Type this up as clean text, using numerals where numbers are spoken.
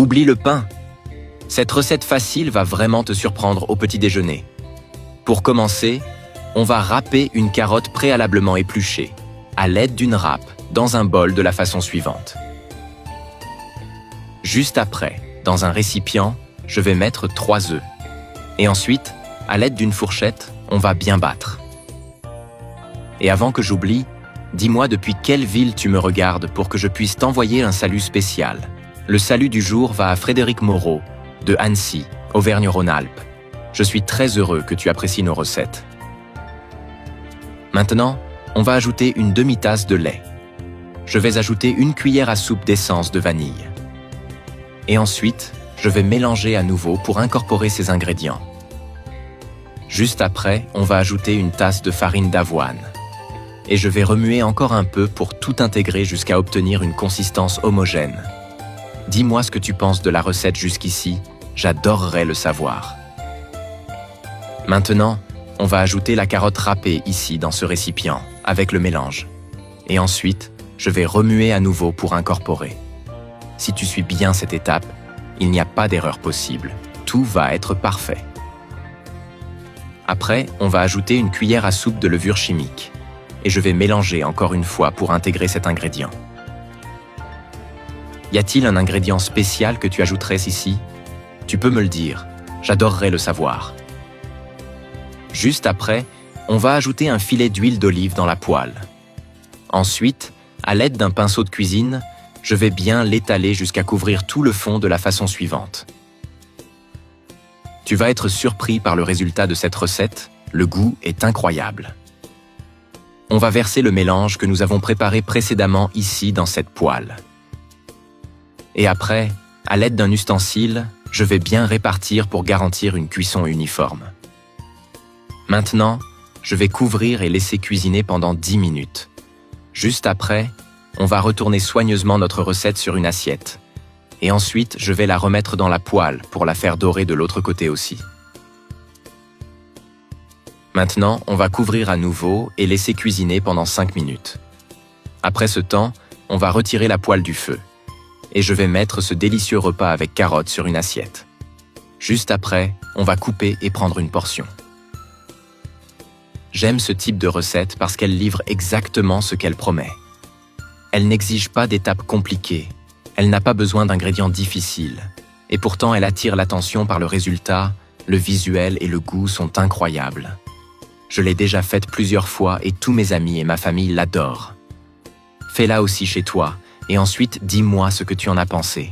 Oublie le pain. Cette recette facile va vraiment te surprendre au petit déjeuner. Pour commencer, on va râper une carotte préalablement épluchée, à l'aide d'une râpe, dans un bol de la façon suivante. Juste après, dans un récipient, je vais mettre 3 œufs. Et ensuite, à l'aide d'une fourchette, on va bien battre. Et avant que j'oublie, dis-moi depuis quelle ville tu me regardes pour que je puisse t'envoyer un salut spécial. Le salut du jour va à Frédéric Moreau, de Annecy, Auvergne-Rhône-Alpes. Je suis très heureux que tu apprécies nos recettes. Maintenant, on va ajouter une demi-tasse de lait. Je vais ajouter 1 cuillère à soupe d'essence de vanille. Et ensuite, je vais mélanger à nouveau pour incorporer ces ingrédients. Juste après, on va ajouter 1 tasse de farine d'avoine. Et je vais remuer encore un peu pour tout intégrer jusqu'à obtenir une consistance homogène. Dis-moi ce que tu penses de la recette jusqu'ici, j'adorerais le savoir. Maintenant, on va ajouter la carotte râpée ici dans ce récipient, avec le mélange. Et ensuite, je vais remuer à nouveau pour incorporer. Si tu suis bien cette étape, il n'y a pas d'erreur possible. Tout va être parfait. Après, on va ajouter 1 cuillère à soupe de levure chimique. Et je vais mélanger encore une fois pour intégrer cet ingrédient. Y a-t-il un ingrédient spécial que tu ajouterais ici? Tu peux me le dire, j'adorerais le savoir. Juste après, on va ajouter un filet d'huile d'olive dans la poêle. Ensuite, à l'aide d'un pinceau de cuisine, je vais bien l'étaler jusqu'à couvrir tout le fond de la façon suivante. Tu vas être surpris par le résultat de cette recette, le goût est incroyable. On va verser le mélange que nous avons préparé précédemment ici dans cette poêle. Et après, à l'aide d'un ustensile, je vais bien répartir pour garantir une cuisson uniforme. Maintenant, je vais couvrir et laisser cuisiner pendant 10 minutes. Juste après, on va retourner soigneusement notre recette sur une assiette. Et ensuite, je vais la remettre dans la poêle pour la faire dorer de l'autre côté aussi. Maintenant, on va couvrir à nouveau et laisser cuisiner pendant 5 minutes. Après ce temps, on va retirer la poêle du feu. Et je vais mettre ce délicieux repas avec carottes sur une assiette. Juste après, on va couper et prendre une portion. J'aime ce type de recette parce qu'elle livre exactement ce qu'elle promet. Elle n'exige pas d'étapes compliquées, elle n'a pas besoin d'ingrédients difficiles, et pourtant elle attire l'attention par le résultat, le visuel et le goût sont incroyables. Je l'ai déjà faite plusieurs fois et tous mes amis et ma famille l'adorent. Fais-la aussi chez toi, et ensuite dis-moi ce que tu en as pensé.